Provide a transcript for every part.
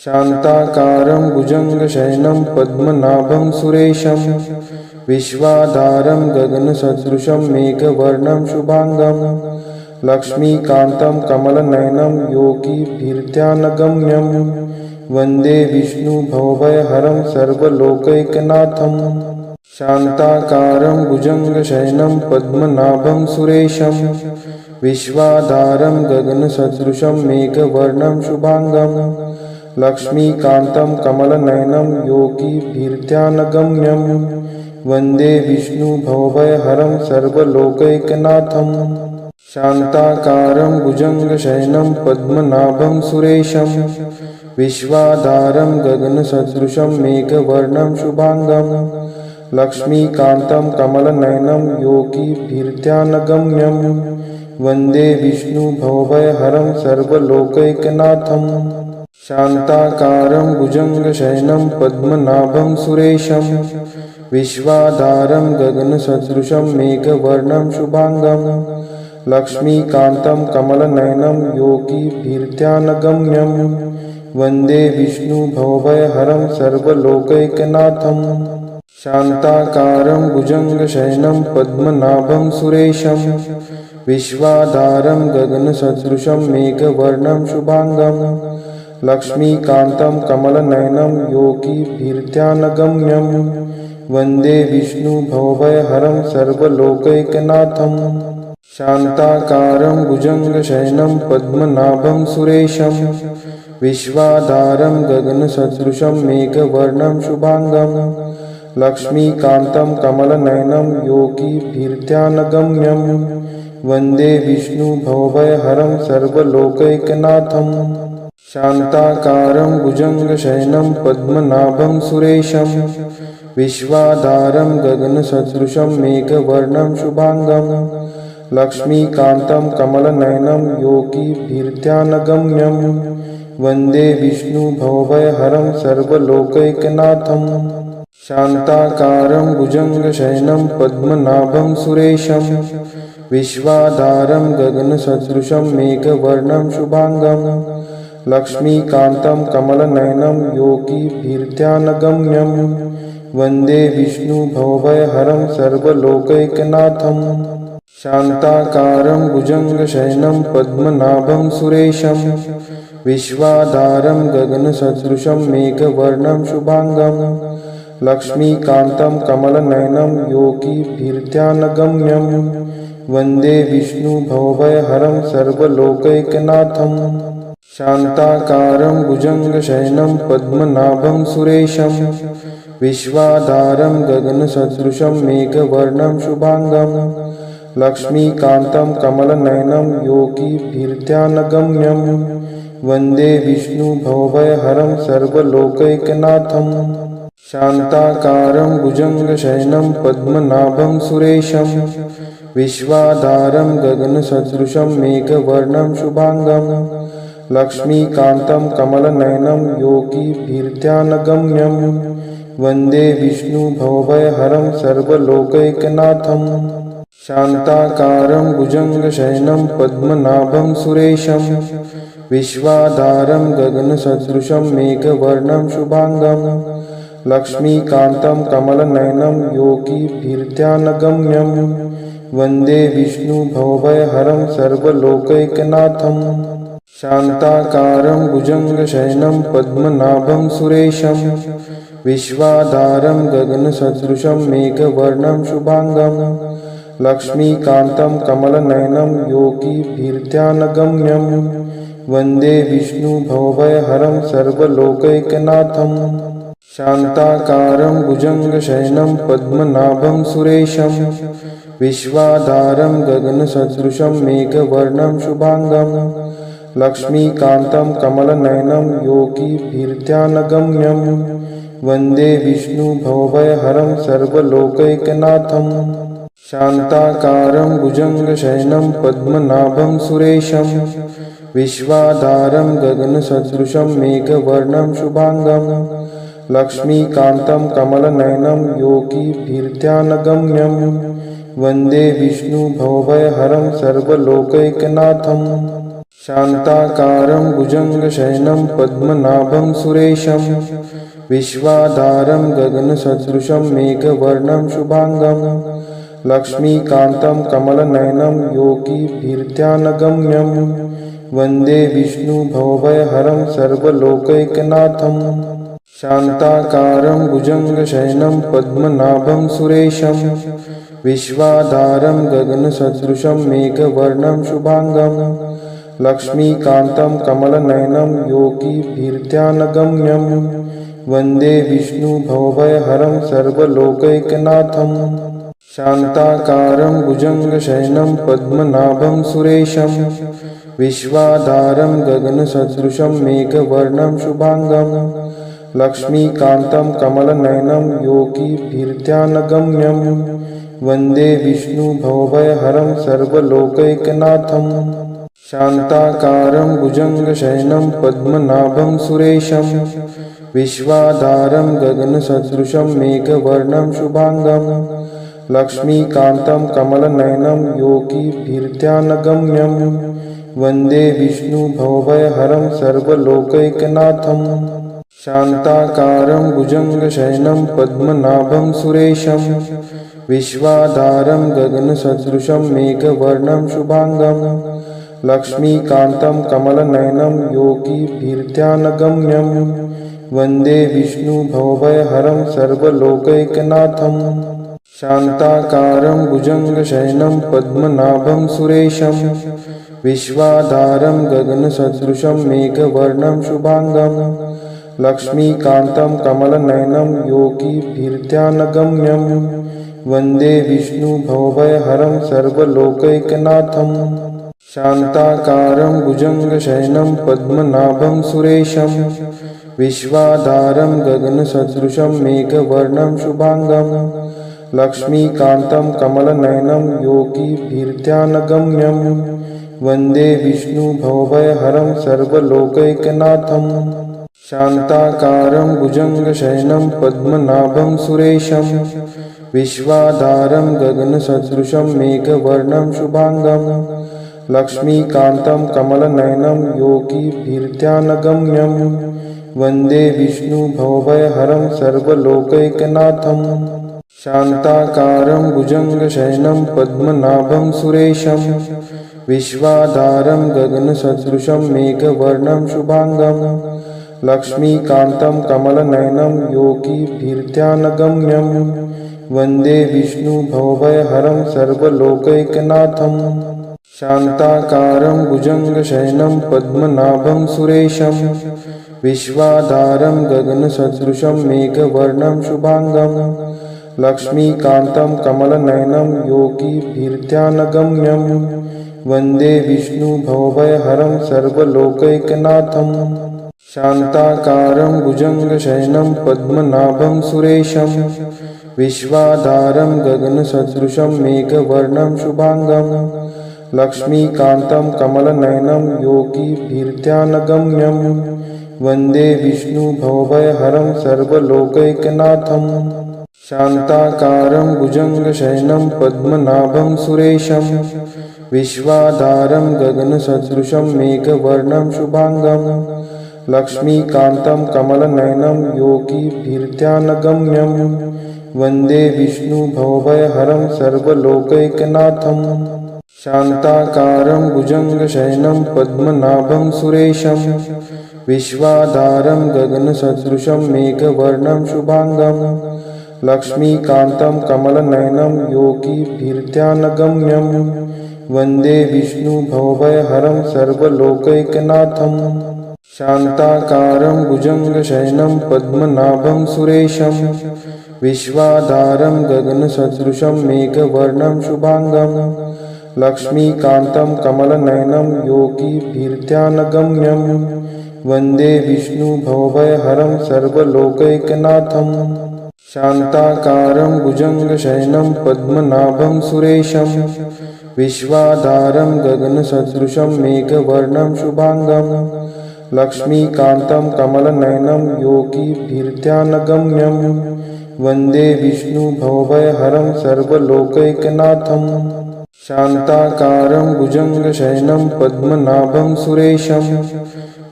शान्ताकारं भुजङ्गशयनं पद्मनाभं सुरेशं विश्वाधारं गगनसदृशं मेघवर्णं शुभांगं लक्ष्मीकान्तं कमलनयनं योगिभिर्ध्यानगम्यं वन्दे विष्णुभवभयहरं सर्वलोकैकनाथं। शान्ताकारं भुजङ्गशयनं पद्मनाभं सुरेशं विश्वाधारं गगनसदृशं मेघवर्णं शुभांगं लक्ष्मीकान्तं कमलनयनं योगिभिर्ध्यानगम्यं वन्दे विष्णुभवभयहरं सर्वलोकैकनाथं। शान्ताकारं भुजङ्गशयनं पद्मनाभं सुरेशं विश्वाधारं गगनसदृशं मेघवर्णं शुभांगं लक्ष्मीकान्तं कमलनयनं योगिभिर्ध्यानगम्यं वन्दे विष्णुभवभयहरं सर्वलोकैकनाथं। शान्ताकारं भुजङ्गशयनं पद्मनाभं सुरेशं विश्वाधारं गगनसदृशं मेघवर्णं शुभांगं लक्ष्मीकान्तं कमलनयनं योगिभिर्ध्यानगम्यं वन्दे विष्णुभवभयहरं सर्वलोकैकनाथं। शान्ताकारं भुजङ्गशयनं पद्मनाभं सुरेशं विश्वाधारं गगनसदृशं मेघवर्णं शुभांगं लक्ष्मीकान्तं कमलनयनं योगिभिर्ध्यानगम्यं वन्दे विष्णुभवभयहरं सर्वलोकैकनाथं। शान्ताकारं भुजङ्गशयनं पद्मनाभं सुरेशं विश्वाधारं गगनसदृशं मेघवर्णं शुभांगं लक्ष्मीकान्तं कमलनयनं योगिभिर्ध्यानगम्यं वन्दे विष्णुभवभयहरं सर्वलोकैकनाथं। शान्ताकारं भुजङ्गशयनं पद्मनाभं सुरेशं विश्वाधारं गगनसदृशं मेघवर्णं शुभांगं लक्ष्मीकान्तं कमलनयनं योगिभिर्ध्यानगम्यं वन्दे विष्णुभवभयहरं सर्वलोकैकनाथं। शान्ताकारं भुजङ्गशयनं पद्मनाभं सुरेशं विश्वाधारं गगनसदृशं मेघवर्णं शुभांगं लक्ष्मीकान्तं कमलनयनं योगिभिर्ध्यानगम्यं वन्दे विष्णुभवभयहरं सर्वलोकैकनाथं। शान्ताकारं भुजङ्गशयनं पद्मनाभं सुरेशं विश्वाधारं गगनसदृशं मेघवर्णं शुभांगं लक्ष्मीकान्तं कमलनयनं योगिभिर्ध्यानगम्यं वन्दे विष्णुभवभयहरं सर्वलोकैकनाथं। शान्ताकारं भुजङ्गशयनं पद्मनाभं सुरेशं विश्वाधारं गगनसदृशं मेघवर्णं शुभांगं लक्ष्मीकान्तं कमलनयनं योगिभिर्ध्यानगम्यं वन्दे विष्णुभवभयहरं सर्वलोकैकनाथं। शान्ताकारं भुजङ्गशयनं पद्मनाभं सुरेशं विश्वाधारं गगनसदृशं मेघवर्णं शुभांगं लक्ष्मीकान्तं कमलनयनं योगिभिर्ध्यानगम्यं वन्दे विष्णुभवभयहरं सर्वलोकैकनाथं। शान्ताकारं भुजङ्गशयनं पद्मनाभं सुरेशं विश्वाधारं गगनसदृशं मेघवर्णं शुभांगं लक्ष्मीकान्तं कमलनयनं योगिभिर्ध्यानगम्यं वन्दे विष्णुभवभयहरं सर्वलोकैकनाथं। शान्ताकारं भुजङ्गशयनं पद्मनाभं सुरेशं विश्वाधारं गगनसदृशं मेघवर्णं शुभांगं लक्ष्मीकान्तं कमलनयनं योगिभिर्ध्यानगम्यं वन्दे विष्णुभवभयहरं सर्वलोकैकनाथं। शान्ताकारं भुजङ्गशयनं पद्मनाभं सुरेशं विश्वाधारं गगनसदृशं मेघवर्णं शुभांगं लक्ष्मीकान्तं कमलनयनं योगिभिर्ध्यानगम्यं वन्दे विष्णुभवभयहरं सर्वलोकैकनाथं। शान्ताकारं भुजङ्गशयनं पद्मनाभं सुरेशं विश्वाधारं गगनसदृशं मेघवर्णं शुभांगं लक्ष्मीकान्तं कमलनयनं योगिभिर्ध्यानगम्यं वन्दे विष्णुभवभयहरं सर्वलोकैकनाथं। शान्ताकारं भुजङ्गशयनं पद्मनाभं सुरेशं विश्वाधारं गगनसदृशं मेघवर्णं शुभांगं लक्ष्मीकान्तं कमलनयनं योगिभिर्ध्यानगम्यं वन्दे विष्णुभवभयहरं सर्वलोकैकनाथं शान्ताकारं भुजङ्गशयनं पद्मनाभं सुरेशं विश्वाधारं गगनसदृशं मेघवर्णं शुभांगं लक्ष्मीकान्तं कमलनयनं योगिभिर्ध्यानगम्यं वन्दे विष्णुभवभयहरं सर्वलोकैकनाथं शान्ताकारं भुजङ्गशयनं पद्मनाभं सुरेशं विश्वाधारं गगनसदृशं मेघवर्णं शुभांगं लक्ष्मीकान्तं कमलनयनं योगिभिर्ध्यानगम्यं वन्दे विष्णुभवभयहरं सर्वलोकैकनाथं शान्ताकारं भुजङ्गशयनं पद्मनाभं सुरेशं विश्वाधारं गगनसदृशं मेघवर्णं शुभांगं लक्ष्मीकान्तं कमलनयनं योगिभिर्ध्यानगम्यं वन्दे विष्णुभवभयहरं सर्वलोकैकनाथं शान्ताकारं भुजङ्गशयनं पद्मनाभं सुरेशं विश्वाधारं गगनसदृशं मेघवर्णं शुभांगं लक्ष्मीकान्तं कमलनयनं योगिभिर्ध्यानगम्यं वन्दे विष्णुभवभयहरं सर्वलोकैकनाथं शान्ताकारं भुजङ्गशयनं पद्मनाभं सुरेशं विश्वाधारं गगनसदृशं मेघवर्णं शुभांगं लक्ष्मीकान्तं कमलनयनं योगिभिर्ध्यानगम्यं वन्दे विष्णुभवभयहरं सर्वलोकैकनाथं शान्ताकारं भुजङ्गशयनं पद्मनाभं सुरेशं विश्वाधारं गगनसदृशं मेघवर्णं शुभांगं लक्ष्मीकान्तं कमलनयनं योगिभिर्ध्यानगम्यं वन्दे विष्णुभवभयहरं सर्वलोकैकनाथं शान्ताकारं भुजङ्गशयनं पद्मनाभं सुरेशं विश्वाधारं गगनसदृशं मेघवर्णं शुभांगं लक्ष्मीकान्तं कमलनयनं योगिभिर्ध्यानगम्यं वन्दे विष्णुभवभयहरं सर्वलोकैकनाथं शान्ताकारं भुजङ्गशयनं पद्मनाभं सुरेशं विश्वाधारं गगनसदृशं मेघवर्णं शुभांगं लक्ष्मीकान्तं कमलनयनं योगिभिर्ध्यानगम्यं वन्दे विष्णुभवभयहरं सर्वलोकैकनाथं शान्ताकारं भुजङ्गशयनं पद्मनाभं सुरेशं विश्वाधारं गगनसदृशं मेघवर्णं शुभांगं लक्ष्मीकान्तं कमलनयनं योगिभिर्ध्यानगम्यं वन्दे विष्णुभवभयहरं सर्वलोकैकनाथं शान्ताकारं भुजङ्गशयनं पद्मनाभं सुरेशं विश्वाधारं गगनसदृशं मेघवर्णं शुभांगं लक्ष्मीकान्तं कमलनयनं योगिभिर्ध्यानगम्यं वन्दे विष्णुभवभयहरं सर्वलोकैकनाथं शान्ताकारं भुजङ्गशयनं पद्मनाभं सुरेशं विश्वाधारं गगनसदृशं मेघवर्णं शुभांगं लक्ष्मीकान्तं कमलनयनं योगिभिर्ध्यानगम्यं वन्दे विष्णुभवभयहरं सर्वलोकैकनाथं शान्ताकारं भुजङ्गशयनं पद्मनाभं सुरेशं विश्वाधारं गगनसदृशं मेघवर्णं शुभांगं लक्ष्मीकान्तं कमलनयनं योगिभिर्ध्यानगम्यं वन्दे विष्णुभवभयहरं सर्वलोकैकनाथं शान्ताकारं भुजङ्गशयनं पद्मनाभं सुरेशं विश्वाधारं गगनसदृशं मेघवर्णं शुभांगं लक्ष्मीकान्तं कमलनयनं योगिभिर्ध्यानगम्यं वन्दे विष्णुभवभयहरं सर्वलोकैकनाथं शान्ताकारं भुजङ्गशयनं पद्मनाभं सुरेशं विश्वाधारं गगनसदृशं मेघवर्णं शुभांगं लक्ष्मीकान्तं कमलनयनं योगिभिर्ध्यानगम्यं वन्दे विष्णुभवभयहरं सर्वलोकैकनाथं शान्ताकारं भुजङ्गशयनं पद्मनाभं सुरेशं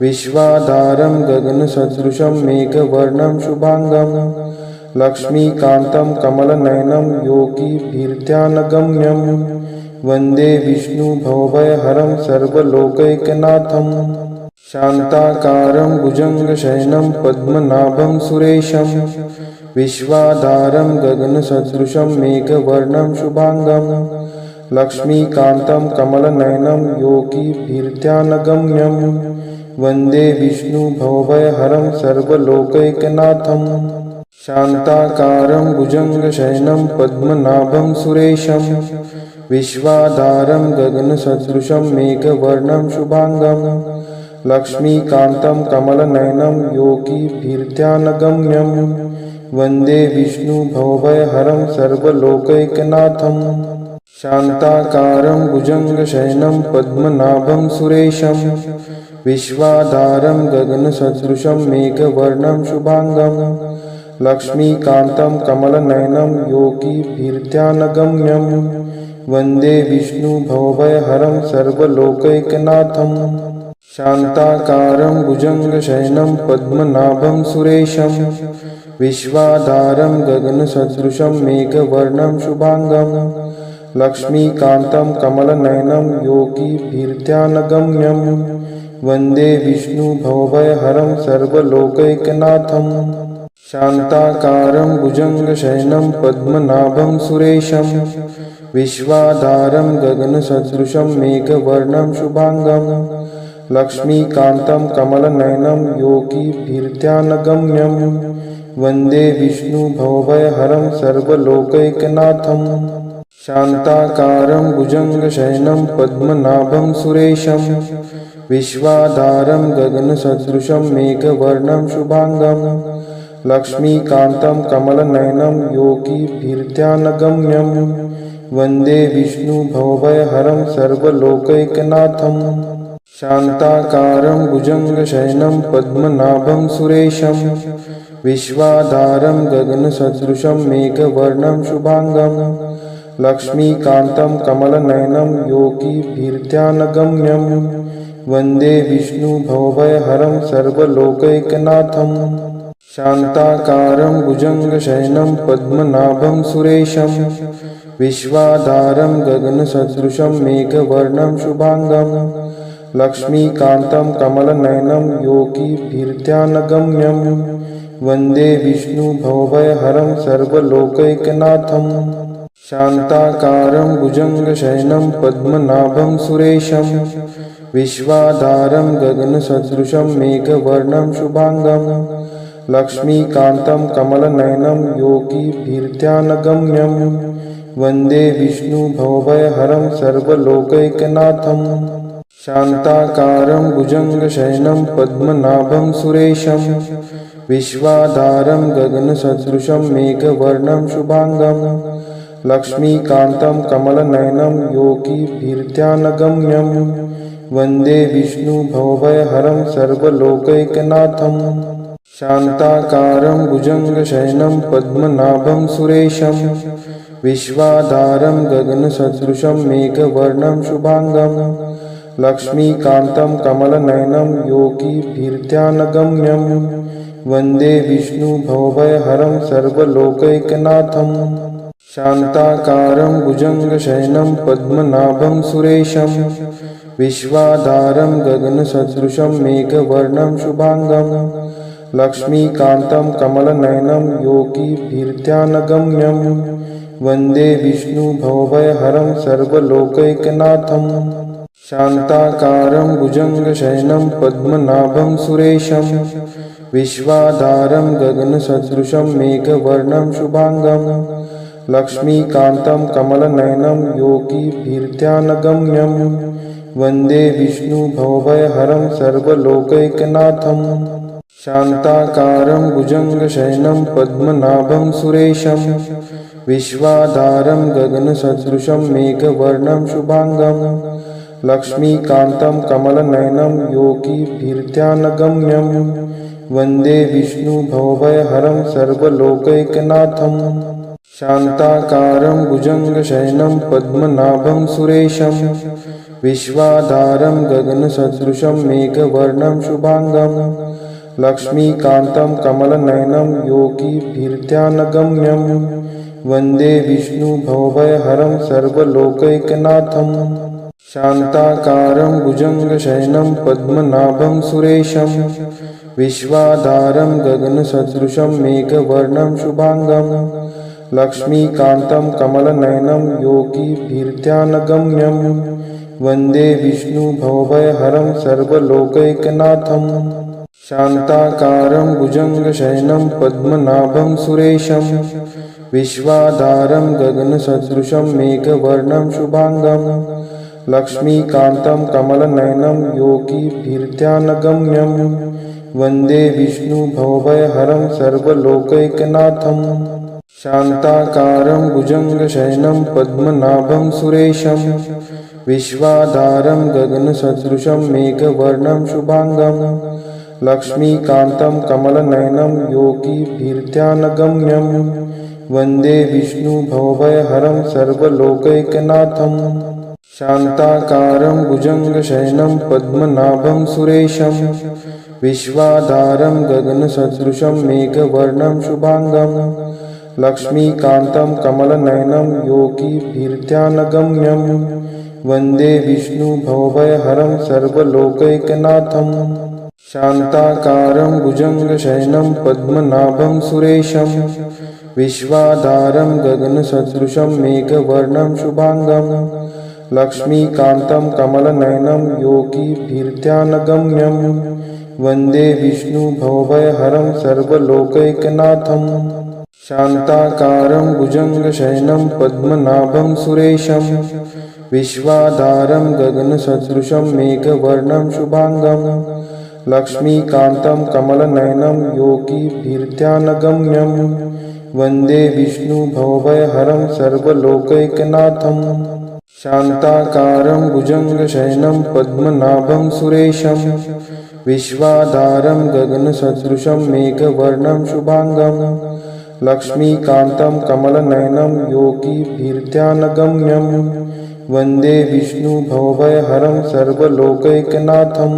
विश्वाधारं गगनसदृशं मेघवर्णं शुभांगं लक्ष्मीकान्तं कमलनयनं योगिभिर्ध्यानगम्यं वन्दे विष्णुभवभयहरं सर्वलोकैकनाथं शान्ताकारं भुजङ्गशयनं पद्मनाभं सुरेशं विश्वाधारं गगनसदृशं मेघवर्णं शुभांगं लक्ष्मीकान्तं कमलनयनं योगिभिर्ध्यानगम्यं वन्दे विष्णुभवभयहरं सर्वलोकैकनाथं शान्ताकारं भुजङ्गशयनं पद्मनाभं सुरेशं विश्वाधारं गगनसदृशं मेघवर्णं शुभांगं लक्ष्मीकान्तं कमलनयनं योगिभिर्ध्यानगम्यं वन्दे विष्णुभवभयहरं सर्वलोकैकनाथं शान्ताकारं भुजङ्गशयनं पद्मनाभं सुरेशं विश्वाधारं गगनसदृशं मेघवर्णं शुभांगं लक्ष्मीकान्तं कमलनयनं योगिभिर्ध्यानगम्यं वन्दे विष्णुभवभयहरं सर्वलोकैकनाथं शान्ताकारं भुजङ्गशयनं पद्मनाभं सुरेशं विश्वाधारं गगनसदृशं मेघवर्णं शुभांगं लक्ष्मीकान्तं कमलनयनं योगिभिर्ध्यानगम्यं वन्दे विष्णुभवभयहरं सर्वलोकैकनाथं शान्ताकारं भुजङ्गशयनं पद्मनाभं सुरेशं विश्वाधारं गगनसदृशं मेघवर्णं शुभांगं लक्ष्मीकान्तं कमलनयनं योगिभिर्ध्यानगम्यं वन्दे विष्णुभवभयहरं सर्वलोकैकनाथं शान्ताकारं भुजङ्गशयनं पद्मनाभं सुरेशं विश्वाधारं गगनसदृशं मेघवर्णं शुभांगं लक्ष्मीकान्तं कमलनयनं योगिभिर्ध्यानगम्यं वन्दे विष्णुभवभयहरं सर्वलोकैकनाथं शान्ताकारं भुजङ्गशयनं पद्मनाभं सुरेशं विश्वाधारं गगनसदृशं मेघवर्णं शुभांगं लक्ष्मीकान्तं कमलनयनं योगिभिर्ध्यानगम्यं वन्दे विष्णुभवभयहरं सर्वलोकैकनाथं शान्ताकारं भुजङ्गशयनं पद्मनाभं सुरेशं विश्वाधारं गगनसदृशं मेघवर्णं शुभांगं लक्ष्मीकान्तं कमलनयनं योगिभिर्ध्यानगम्यं वन्दे विष्णुभवभयहरं सर्वलोकैकनाथं शान्ताकारं भुजङ्गशयनं पद्मनाभं सुरेशं विश्वाधारं गगनसदृशं मेघवर्णं शुभांगं लक्ष्मीकान्तं कमलनयनं योगिभिर्ध्यानगम्यं वन्दे विष्णुभवभयहरं सर्वलोकैकनाथं शान्ताकारं भुजङ्गशयनं पद्मनाभं सुरेशं विश्वाधारं गगनसदृशं मेघवर्णं शुभांगं लक्ष्मीकान्तं कमलनयनं योगिभिर्ध्यानगम्यं वन्दे विष्णुभवभयहरं सर्वलोकैकनाथं शान्ताकारं भुजङ्गशयनं पद्मनाभं सुरेशं विश्वाधारं गगनसदृशं मेघवर्णं शुभांगं लक्ष्मीकान्तं कमलनयनं योगिभिर्ध्यानगम्यं वन्दे विष्णुभवभयहरं सर्वलोकैकनाथं शान्ताकारं भुजङ्गशयनं पद्मनाभं सुरेशं विश्वाधारं गगनसदृशं मेघवर्णं शुभांगं लक्ष्मीकान्तं कमलनयनं योगिभिर्ध्यानगम्यं वन्दे विष्णुभवभयहरं सर्वलोकैकनाथं शान्ताकारं भुजङ्गशयनं पद्मनाभं सुरेशं विश्वाधारं गगनसदृशं मेघवर्णं शुभांगं लक्ष्मीकान्तं कमलनयनं योगिभिर्ध्यानगम्यं वन्दे विष्णुभवभयहरं सर्वलोकैकनाथं शान्ताकारं भुजङ्गशयनं पद्मनाभं सुरेशं विश्वाधारं गगनसदृशं मेघवर्णं शुभांगं लक्ष्मीकान्तं कमलनयनं योगिभिर्ध्यानगम्यं वन्दे विष्णुभवभयहरं सर्वलोकैकनाथं शान्ताकारं भुजङ्गशयनं पद्मनाभं सुरेशं विश्वाधारं गगनसदृशं मेघवर्णं शुभांगं लक्ष्मीकान्तं कमलनयनं योगिभिर्ध्यानगम्यं वन्दे विष्णुभवभयहरं सर्वलोकैकनाथं शान्ताकारं भुजङ्गशयनं पद्मनाभं सुरेशं विश्वाधारं गगनसदृशं मेघवर्णं शुभांगं लक्ष्मीकान्तं कमलनयनं योगिभिर्ध्यानगम्यं वन्दे विष्णुभवभयहरं सर्वलोकैकनाथं शान्ताकारं भुजङ्गशयनं पद्मनाभं सुरेशं विश्वाधारं गगनसदृशं मेघवर्णं शुभांगं लक्ष्मीकान्तं कमलनयनं योगिभिर्ध्यानगम्यं वन्दे विष्णुभवभयहरं सर्वलोकैकनाथं शान्ताकारं भुजङ्गशयनं पद्मनाभं सुरेशं विश्वाधारं गगनसदृशं मेघवर्णं शुभांगं लक्ष्मीकान्तं कमलनयनं योगिभिर्ध्यानगम्यं वन्दे विष्णुभवभयहरं सर्वलोकैकनाथं शान्ताकारं भुजङ्गशयनं पद्मनाभं सुरेशं विश्वाधारं गगनसदृशं मेघवर्णं शुभांगं लक्ष्मीकान्तं कमलनयनं योगिभिर्ध्यानगम्यं वन्दे विष्णुभवभयहरं सर्वलोकैकनाथं शान्ताकारं भुजङ्गशयनं पद्मनाभं सुरेशं विश्वाधारं गगनसदृशं मेघवर्णं शुभांगं लक्ष्मीकान्तं कमलनयनं योगिभिर्ध्यानगम्यं वन्दे विष्णुभवभयहरं सर्वलोकैकनाथं शान्ताकारं भुजङ्गशयनं पद्मनाभं सुरेशं विश्वाधारं गगनसदृशं मेघवर्णं शुभांगं लक्ष्मीकान्तं कमलनयनं योगिभिर्ध्यानगम्यं वन्दे विष्णुभवभयहरं सर्वलोकैकनाथं शान्ताकारं भुजङ्गशयनं पद्मनाभं सुरेशं विश्वाधारं गगनसदृशं मेघवर्णं शुभांगं लक्ष्मीकान्तं कमलनयनं योगिभिर्ध्यानगम्यं वन्दे विष्णुभवभयहरं सर्वलोकैकनाथं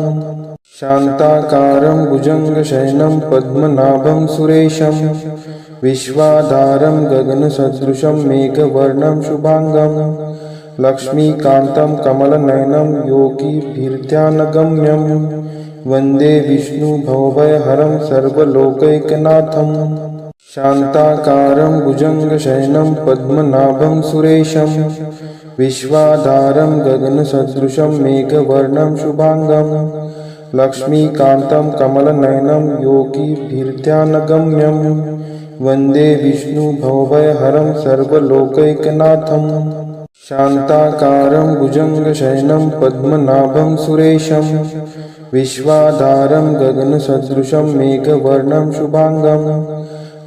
शान्ताकारं भुजङ्गशयनं पद्मनाभं सुरेशं विश्वाधारं गगनसदृशं मेघवर्णं शुभांगं लक्ष्मीकान्तं कमलनयनं योगिभिर्ध्यानगम्यं वन्दे विष्णुभवभयहरं सर्वलोकैकनाथं शान्ताकारं भुजङ्गशयनं पद्मनाभं सुरेशं विश्वाधारं गगनसदृशं मेघवर्णं शुभांगं लक्ष्मीकान्तं कमलनयनं योगिभिर्ध्यानगम्यं वन्दे विष्णुभवभयहरं सर्वलोकैकनाथं शान्ताकारं भुजङ्गशयनं पद्मनाभं सुरेशं विश्वाधारं गगनसदृशं मेघवर्णं शुभांगं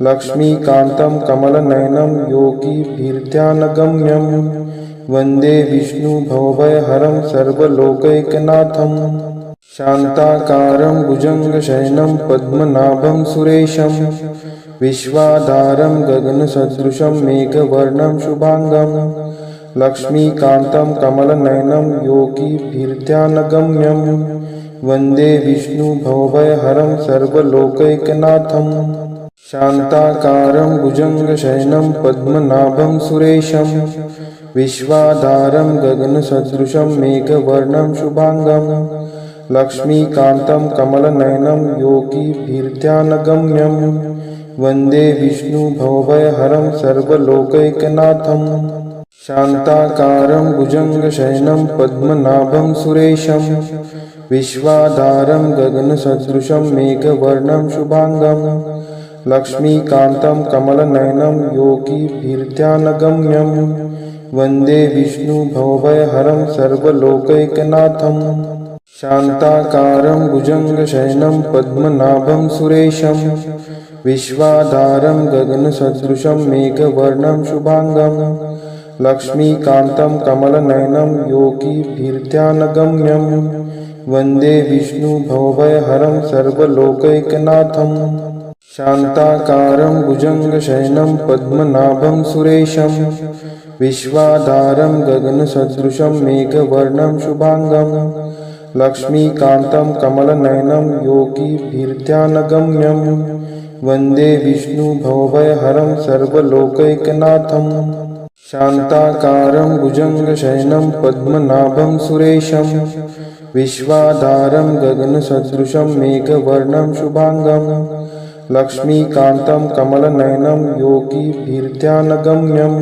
लक्ष्मीकान्तं कमलनयनं योगिभिर्ध्यानगम्यं वन्दे विष्णुभवभयहरं सर्वलोकैकनाथं शान्ताकारं भुजङ्गशयनं पद्मनाभं सुरेशं विश्वाधारं गगनसदृशं मेघवर्णं शुभांगं लक्ष्मीकान्तं कमलनयनं योगिभिर्ध्यानगम्यं वन्दे विष्णुभवभयहरं सर्वलोकैकनाथं शान्ताकारं भुजङ्गशयनं पद्मनाभं सुरेशं विश्वाधारं गगनसदृशं मेघवर्णं शुभांगं लक्ष्मीकान्तं कमलनयनं योगिभिर्ध्यानगम्यं वन्दे विष्णुभवभयहरं सर्वलोकैकनाथं शान्ताकारं भुजङ्गशयनं पद्मनाभं सुरेशं विश्वाधारं गगनसदृशं मेघवर्णं शुभांगं लक्ष्मीकान्तं कमलनयनं योगिभिर्ध्यानगम्यं वन्दे विष्णुभवभयहरं सर्वलोकैकनाथं शान्ताकारं भुजङ्गशयनं पद्मनाभं सुरेशं विश्वाधारं गगनसदृशं मेघवर्णं शुभांगं लक्ष्मीकान्तं कमलनयनं योगिभिर्ध्यानगम्यं वन्दे विष्णुभवभयहरं सर्वलोकैकनाथं शान्ताकारं भुजङ्गशयनं पद्मनाभं सुरेशं विश्वाधारं गगनसदृशं मेघवर्णं शुभांगं लक्ष्मीकान्तं कमलनयनं योगिभिर्ध्यानगम्यं वन्दे विष्णुभवभयहरं सर्वलोकैकनाथं। शान्ताकारं भुजङ्गशयनं पद्मनाभं सुरेशं विश्वाधारं गगनसदृशं मेघवर्णं शुभांगं लक्ष्मीकान्तं कमलनयनं योगिभिर्ध्यानगम्यं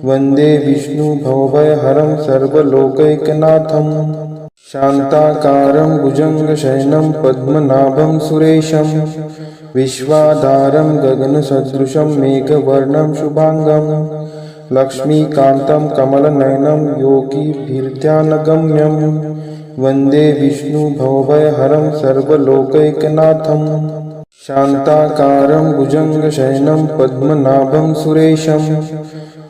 वन्दे विष्णुभवभयहरं सर्वलोकैकनाथं। शान्ताकारं भुजङ्गशयनं पद्मनाभं सुरेशं विश्वाधारं गगनसदृशं मेघवर्णं शुभांगं लक्ष्मीकान्तं कमलनयनं योगिभिर्ध्यानगम्यं वन्दे विष्णुभवभयहरं सर्वलोकैकनाथं। शान्ताकारं भुजङ्गशयनं पद्मनाभं सुरेशं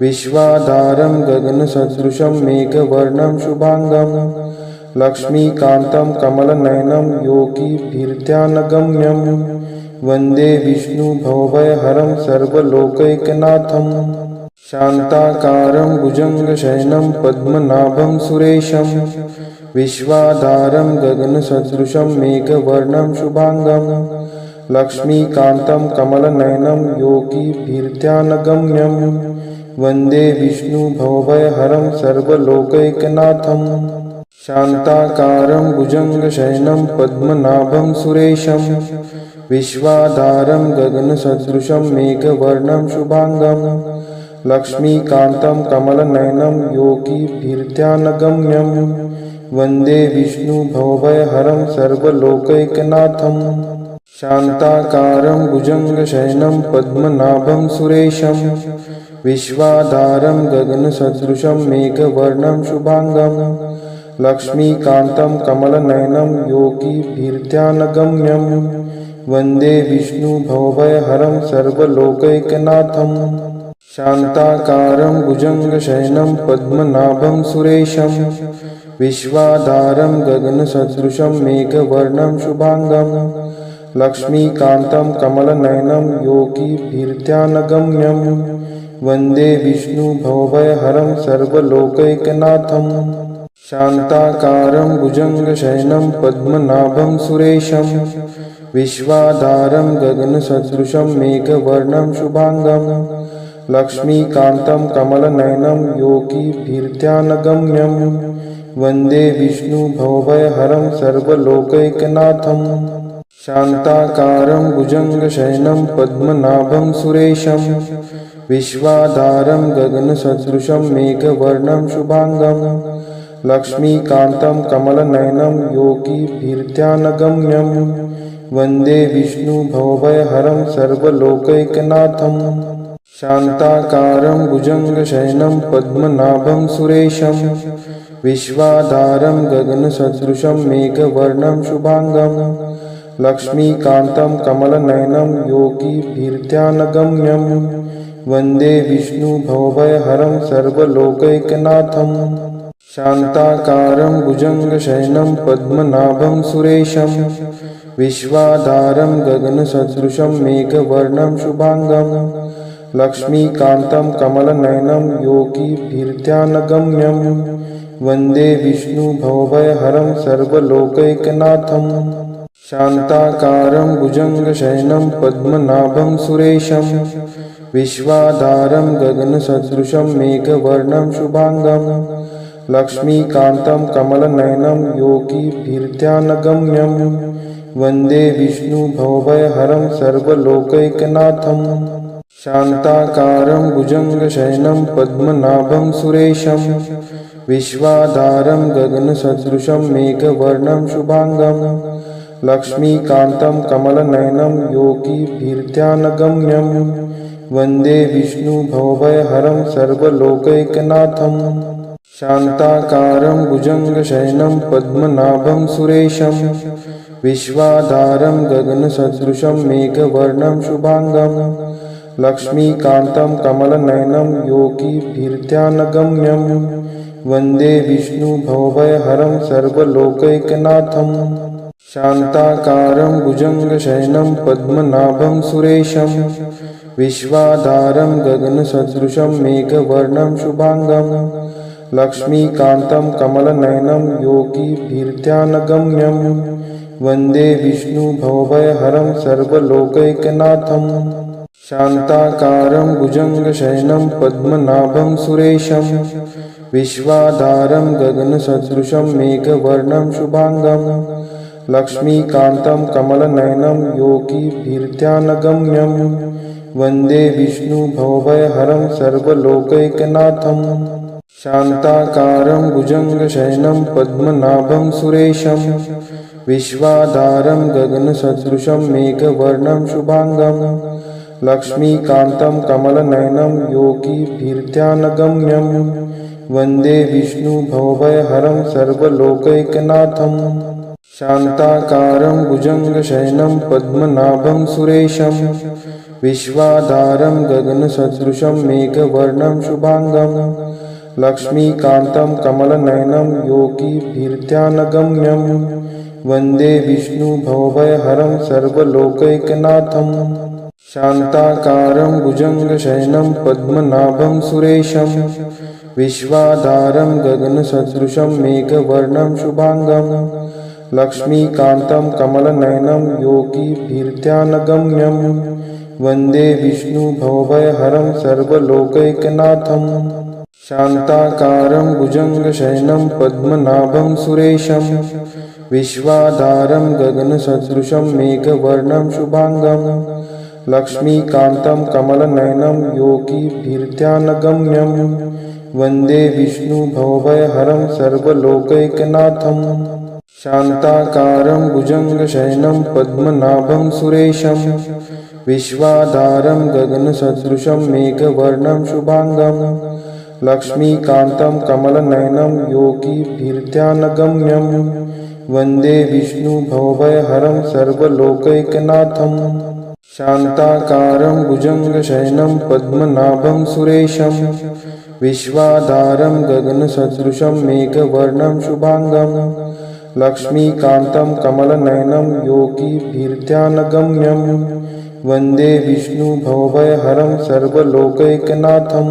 विश्वाधारं गगनसदृशं मेघवर्णं शुभांगं लक्ष्मीकान्तं कमलनयनं योगिभिर्ध्यानगम्यं वन्दे विष्णुभवभयहरं सर्वलोकैकनाथं। शान्ताकारं भुजङ्गशयनं पद्मनाभं सुरेशं विश्वाधारं गगनसदृशं मेघवर्णं शुभांगं लक्ष्मीकान्तं कमलनयनं योगिभिर्ध्यानगम्यं वन्दे विष्णुभवभयहरं सर्वलोकैकनाथं। शान्ताकारं भुजङ्गशयनं पद्मनाभं सुरेशं विश्वाधारं गगनसदृशं मेघवर्णं शुभांगं लक्ष्मीकान्तं कमलनयनं योगिभिर्ध्यानगम्यं वन्दे विष्णुभवभयहरं सर्वलोकैकनाथं। शान्ताकारं भुजङ्गशयनं पद्मनाभं सुरेशं विश्वाधारं गगनसदृशं मेघवर्णं शुभांगं लक्ष्मीकान्तं कमलनयनं योगिभिर्ध्यानगम्यं वन्दे विष्णुभवभयहरं सर्वलोकैकनाथं। शान्ताकारं भुजङ्गशयनं पद्मनाभं सुरेशं विश्वाधारं गगनसदृशं मेघवर्णं शुभांगं लक्ष्मीकान्तं कमलनयनं योगिभिर्ध्यानगम्यं वन्दे विष्णुभवभयहरं सर्वलोकैकनाथं। शान्ताकारं भुजङ्गशयनं पद्मनाभं सुरेशं विश्वाधारं गगनसदृशं मेघवर्णं शुभांगं लक्ष्मीकान्तं कमलनयनं योगिभिर्ध्यानगम्यं वन्दे विष्णुभवभयहरं सर्वलोकैकनाथं। शान्ताकारं भुजङ्गशयनं पद्मनाभं सुरेशं विश्वाधारं गगनसदृशं मेघवर्णं शुभांगं लक्ष्मीकान्तं कमलनयनं योगिभिर्ध्यानगम्यं वन्दे विष्णुभवभयहरं सर्वलोकैकनाथं। शान्ताकारं भुजङ्गशयनं पद्मनाभं सुरेशं विश्वाधारं गगनसदृशं मेघवर्णं शुभांगं लक्ष्मीकान्तं कमलनयनं योगिभिर्ध्यानगम्यं वन्दे विष्णुभवभयहरं सर्वलोकैकनाथं। शान्ताकारं भुजङ्गशयनं पद्मनाभं सुरेशं विश्वाधारं गगनसदृशं मेघवर्णं शुभांगं लक्ष्मीकान्तं कमलनयनं योगिभिर्ध्यानगम्यं वन्दे विष्णुभवभयहरं सर्वलोकैकनाथं। शान्ताकारं भुजङ्गशयनं पद्मनाभं सुरेशं विश्वाधारं गगनसदृशं मेघवर्णं शुभांगं लक्ष्मीकान्तं कमलनयनं योगिभिर्ध्यानगम्यं वन्दे विष्णुभवभयहरं सर्वलोकैकनाथं। शान्ताकारं भुजङ्गशयनं पद्मनाभं सुरेशं विश्वाधारं गगनसदृशं मेघवर्णं शुभांगं लक्ष्मीकान्तं कमलनयनं योगिभिर्ध्यानगम्यं वन्दे विष्णुभवभयहरं सर्वलोकैकनाथं। शान्ताकारं भुजङ्गशयनं पद्मनाभं सुरेशं विश्वाधारं गगनसदृशं मेघवर्णं शुभांगं लक्ष्मीकान्तं कमलनयनं योगिभिर्ध्यानगम्यं वन्दे विष्णुभवभयहरं सर्वलोकैकनाथं। शान्ताकारं भुजङ्गशयनं पद्मनाभं सुरेशं विश्वाधारं गगनसदृशं मेघवर्णं शुभांगं लक्ष्मीकान्तं कमलनयनं योगिभिर्ध्यानगम्यं वन्दे विष्णुभवभयहरं सर्वलोकैकनाथं शान्ताकारं भुजङ्गशयनं पद्मनाभं सुरेशं विश्वाधारं गगनसदृशं मेघवर्णं शुभांगं लक्ष्मीकान्तं कमलनयनं योगिभिर्ध्यानगम्यं वन्दे विष्णुभवभयहरं सर्वलोकैकनाथं शान्ताकारं भुजङ्गशयनं पद्मनाभं सुरेशं विश्वाधारं गगनसदृशं मेघवर्णं शुभांगं लक्ष्मीकान्तं कमलनयनं योगिभिर्ध्यानगम्यं वन्दे विष्णुभवभयहरं सर्वलोकैकनाथं शान्ताकारं भुजङ्गशयनं पद्मनाभं सुरेशं विश्वाधारं गगनसदृशं मेघवर्णं शुभांगं लक्ष्मीकान्तं कमलनयनं योगिभिर्ध्यानगम्यं वन्दे विष्णुभवभयहरं सर्वलोकैकनाथं शान्ताकारं भुजङ्गशयनं पद्मनाभं सुरेशं विश्वाधारं गगनसदृशं मेघवर्णं शुभांगं लक्ष्मीकान्तं कमलनयनं योगिभिर्ध्यानगम्यं वन्दे विष्णुभवभयहरं सर्वलोकैकनाथं शान्ताकारं भुजङ्गशयनं पद्मनाभं सुरेशं विश्वाधारं गगनसदृशं मेघवर्णं शुभांगं लक्ष्मीकान्तं कमलनयनं योगिभिर्ध्यानगम्यं वन्दे विष्णुभवभयहरं सर्वलोकैकनाथं शान्ताकारं भुजङ्गशयनं पद्मनाभं सुरेशं विश्वाधारं गगनसदृशं मेघवर्णं शुभांगं लक्ष्मीकान्तं कमलनयनं योगिभिर्ध्यानगम्यं वन्दे विष्णुभवभयहरं सर्वलोकैकनाथं शान्ताकारं भुजङ्गशयनं पद्मनाभं सुरेशं विश्वाधारं गगनसदृशं मेघवर्णं शुभांगं लक्ष्मीकान्तं कमलनयनं योगिभिर्ध्यानगम्यं वन्दे विष्णुभवभयहरं सर्वलोकैकनाथं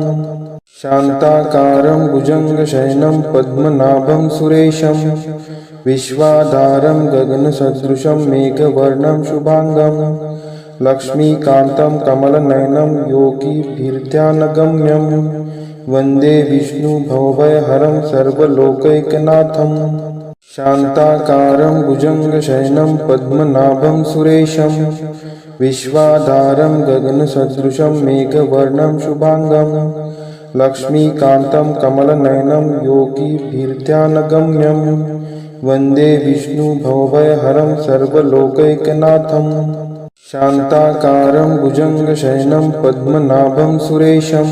शान्ताकारं भुजङ्गशयनं पद्मनाभं सुरेशं विश्वाधारं गगनसदृशं मेघवर्णं शुभांगं लक्ष्मीकान्तं कमलनयनं योगिभिर्ध्यानगम्यं वन्दे विष्णुभवभयहरं सर्वलोकैकनाथं शान्ताकारं भुजङ्गशयनं पद्मनाभं सुरेशं विश्वाधारं गगनसदृशं मेघवर्णं शुभांगं लक्ष्मीकान्तं कमलनयनं योगिभिर्ध्यानगम्यं वन्दे विष्णुभवभयहरं सर्वलोकैकनाथं शान्ताकारं भुजङ्गशयनं पद्मनाभं सुरेशं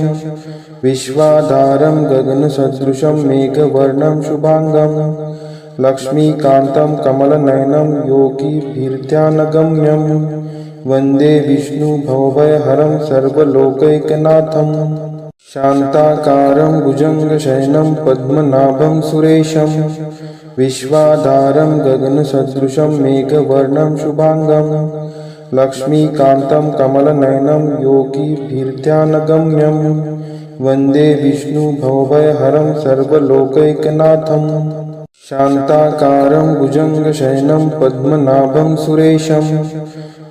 विश्वाधारं गगनसदृशं मेघवर्णं शुभांगं लक्ष्मीकान्तं कमलनयनं योगिभिर्ध्यानगम्यं वन्दे विष्णुभवभयहरं सर्वलोकैकनाथं शान्ताकारं भुजङ्गशयनं पद्मनाभं सुरेशं विश्वाधारं गगनसदृशं मेघवर्णं शुभांगं लक्ष्मीकान्तं कमलनयनं योगिभिर्ध्यानगम्यं वन्दे विष्णुभवभयहरं सर्वलोकैकनाथं शान्ताकारं भुजङ्गशयनं पद्मनाभं सुरेशं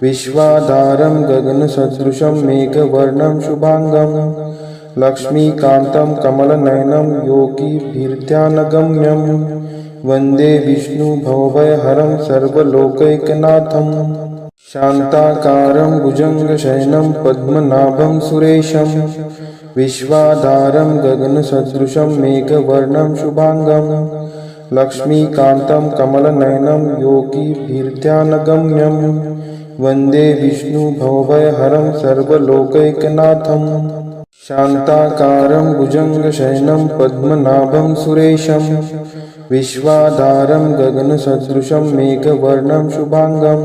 विश्वाधारं गगनसदृशं मेघवर्णं शुभांगं लक्ष्मीकान्तं कमलनयनं योगिभिर्ध्यानगम्यं वन्दे विष्णुभवभयहरं सर्वलोकैकनाथं शान्ताकारं भुजङ्गशयनं पद्मनाभं सुरेशं विश्वाधारं गगनसदृशं मेघवर्णं शुभांगं लक्ष्मीकान्तं कमलनयनं योगिभिर्ध्यानगम्यं वन्दे विष्णुभवभयहरं सर्वलोकैकनाथं शान्ताकारं भुजङ्गशयनं पद्मनाभं सुरेशं विश्वाधारं गगनसदृशं मेघवर्णं शुभांगं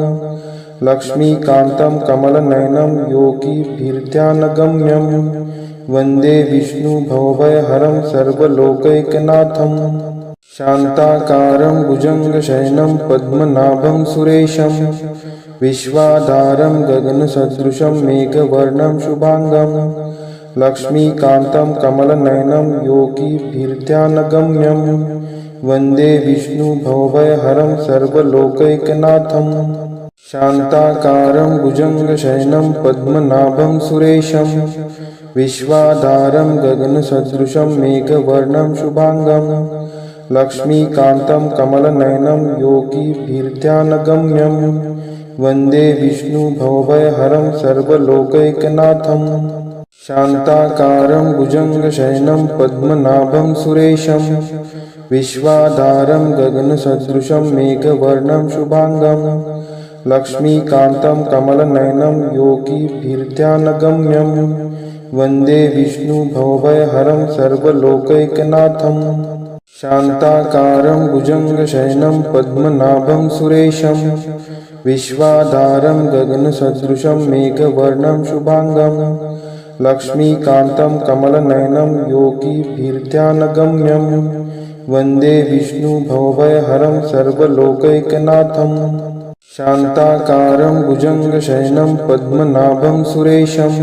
लक्ष्मीकान्तं कमलनयनं योगिभिर्ध्यानगम्यं वन्दे विष्णुभवभयहरं सर्वलोकैकनाथं शान्ताकारं भुजङ्गशयनं पद्मनाभं सुरेशं विश्वाधारं गगनसदृशं मेघवर्णं शुभांगं लक्ष्मीकान्तं कमलनयनं योगिभिर्ध्यानगम्यं वन्दे विष्णुभवभयहरं सर्वलोकैकनाथं शान्ताकारं भुजङ्गशयनं पद्मनाभं सुरेशं विश्वाधारं गगनसदृशं मेघवर्णं शुभांगं लक्ष्मीकान्तं कमलनयनं योगिभिर्ध्यानगम्यं वन्दे विष्णुभवभयहरं सर्वलोकैकनाथं शान्ताकारं भुजङ्गशयनं पद्मनाभं सुरेशं विश्वाधारं गगनसदृशं मेघवर्णं शुभांगं लक्ष्मीकान्तं कमलनयनं योगिभिर्ध्यानगम्यं वन्दे विष्णुभवभयहरं सर्वलोकैकनाथं शान्ताकारं भुजङ्गशयनं पद्मनाभं सुरेशं विश्वाधारं गगनसदृशं मेघवर्णं शुभांगं लक्ष्मीकान्तं कमलनयनं योगिभिर्ध्यानगम्यं वन्दे विष्णुभवभयहरं सर्वलोकैकनाथं शान्ताकारं भुजङ्गशयनं पद्मनाभं सुरेशं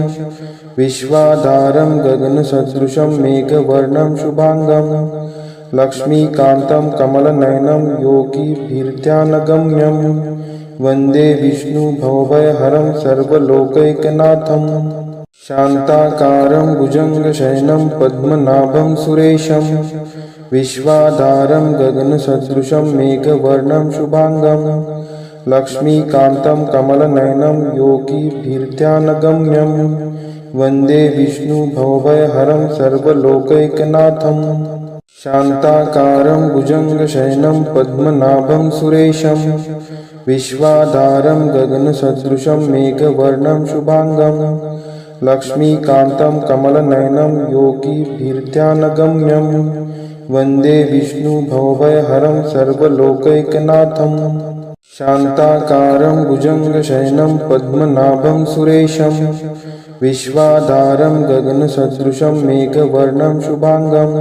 विश्वाधारं गगनसदृशं मेघवर्णं शुभांगं लक्ष्मीकान्तं कमलनयनं योगिभिर्ध्यानगम्यं वन्दे विष्णुभवभयहरं सर्वलोकैकनाथं शान्ताकारं भुजङ्गशयनं पद्मनाभं सुरेशं विश्वाधारं गगनसदृशं मेघवर्णं शुभांगं लक्ष्मीकान्तं कमलनयनं योगिभिर्ध्यानगम्यं वन्दे विष्णुभवभयहरं सर्वलोकैकनाथं शान्ताकारं भुजङ्गशयनं पद्मनाभं सुरेशं विश्वाधारं गगनसदृशं मेघवर्णं शुभांगं लक्ष्मीकान्तं कमलनयनं योगिभिर्ध्यानगम्यं वन्दे विष्णुभवभयहरं सर्वलोकैकनाथं शान्ताकारं भुजङ्गशयनं पद्मनाभं सुरेशं विश्वाधारं गगनसदृशं मेघवर्णं शुभांगं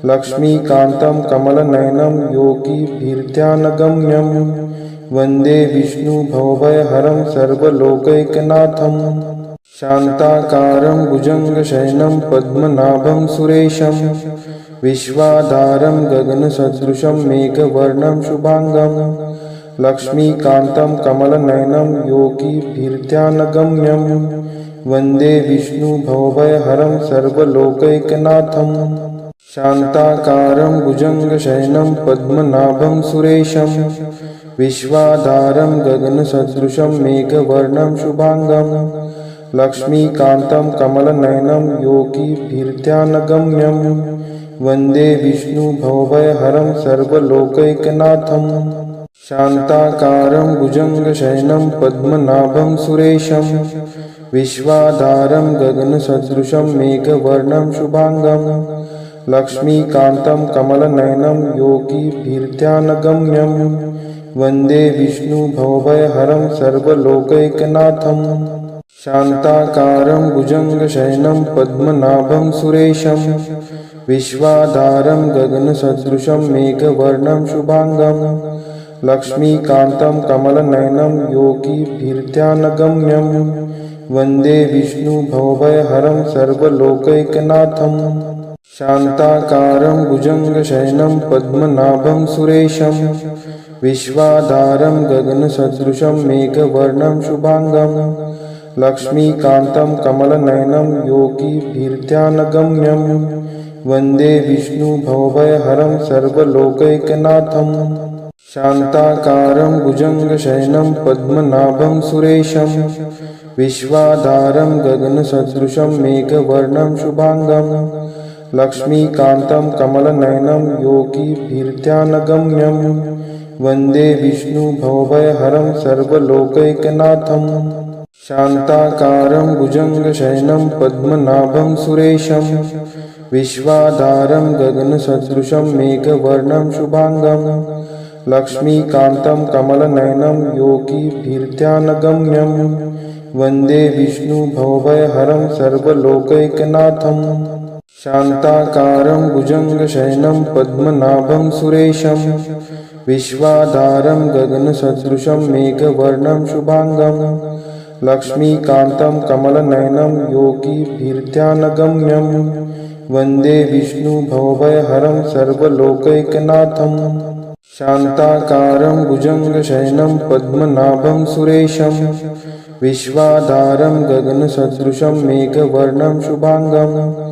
लक्ष्मीकान्तं कमलनयनं योगिभिर्ध्यानगम्यं वन्दे विष्णुभवभयहरं सर्वलोकैकनाथं शान्ताकारं भुजङ्गशयनं पद्मनाभं सुरेशं विश्वाधारं गगनसदृशं मेघवर्णं शुभांगं लक्ष्मीकान्तं कमलनयनं योगिभिर्ध्यानगम्यं वन्दे विष्णुभवभयहरं सर्वलोकैकनाथं शान्ताकारं भुजङ्गशयनं पद्मनाभं सुरेशं विश्वाधारं गगनसदृशं मेघवर्णं शुभांगं लक्ष्मीकान्तं कमलनयनं योगिभिर्ध्यानगम्यं वन्दे विष्णुभवभयहरं सर्वलोकैकनाथं शान्ताकारं भुजङ्गशयनं पद्मनाभं सुरेशं विश्वाधारं गगनसदृशं मेघवर्णं शुभांगं लक्ष्मीकान्तं कमलनयनं योगिभिर्ध्यानगम्यं वन्दे विष्णुभवभयहरं सर्वलोकैकनाथं शान्ताकारं भुजङ्गशयनं पद्मनाभं सुरेशं विश्वाधारं गगनसदृशं मेघवर्णं शुभांगं लक्ष्मीकान्तं कमलनयनं योगिभिर्ध्यानगम्यं वन्दे विष्णुभवभयहरं सर्वलोकैकनाथं शान्ताकारं भुजङ्गशयनं पद्मनाभं सुरेशं विश्वाधारं गगनसदृशं मेघवर्णं शुभांगं लक्ष्मीकान्तं कमलनयनं योगिभिर्ध्यानगम्यं वन्दे विष्णुभवभयहरं सर्वलोकैकनाथं शान्ताकारं भुजङ्गशयनं पद्मनाभं सुरेशं विश्वाधारं गगनसदृशं मेघवर्णं शुभांगं लक्ष्मीकान्तं कमलनयनं योगिभिर्ध्यानगम्यं वन्दे विष्णुभवभयहरं सर्वलोकैकनाथं शान्ताकारं भुजङ्गशयनं पद्मनाभं सुरेशं विश्वाधारं गगनसदृशं मेघवर्णं शुभांगं लक्ष्मीकान्तं कमलनयनं योगिभिर्ध्यानगम्यं वन्दे विष्णुभवभयहरं सर्वलोकैकनाथं शान्ताकारं भुजङ्गशयनं पद्मनाभं सुरेशं विश्वाधारं गगनसदृशं मेघवर्णं शुभाङ्गं लक्ष्मीकान्तं कमलनयनं योगिभिर्ध्यानगम्यं वन्दे विष्णुभवभयहरं सर्वलोकैकनाथं शान्ताकारं भुजङ्गशयनं पद्मनाभं सुरेशं विश्वाधारं गगनसदृशं मेघवर्णं शुभाङ्गं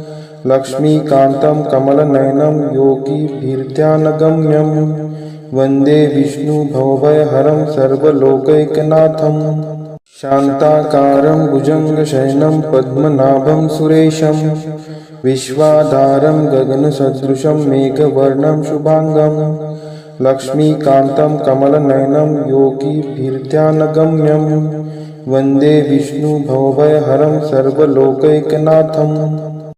लक्ष्मीकान्तं कमलनयनं योगिभिर्ध्यानगम्यं वन्दे विष्णुभवभयहरं सर्वलोकैकनाथं शान्ताकारं भुजङ्गशयनं पद्मनाभं सुरेशं विश्वाधारं गगनसदृशं मेघवर्णं शुभाङ्गं लक्ष्मीकान्तं कमलनयनं योगिभिर्ध्यानगम्यं वन्दे विष्णुभवभयहरं सर्वलोकैकनाथम्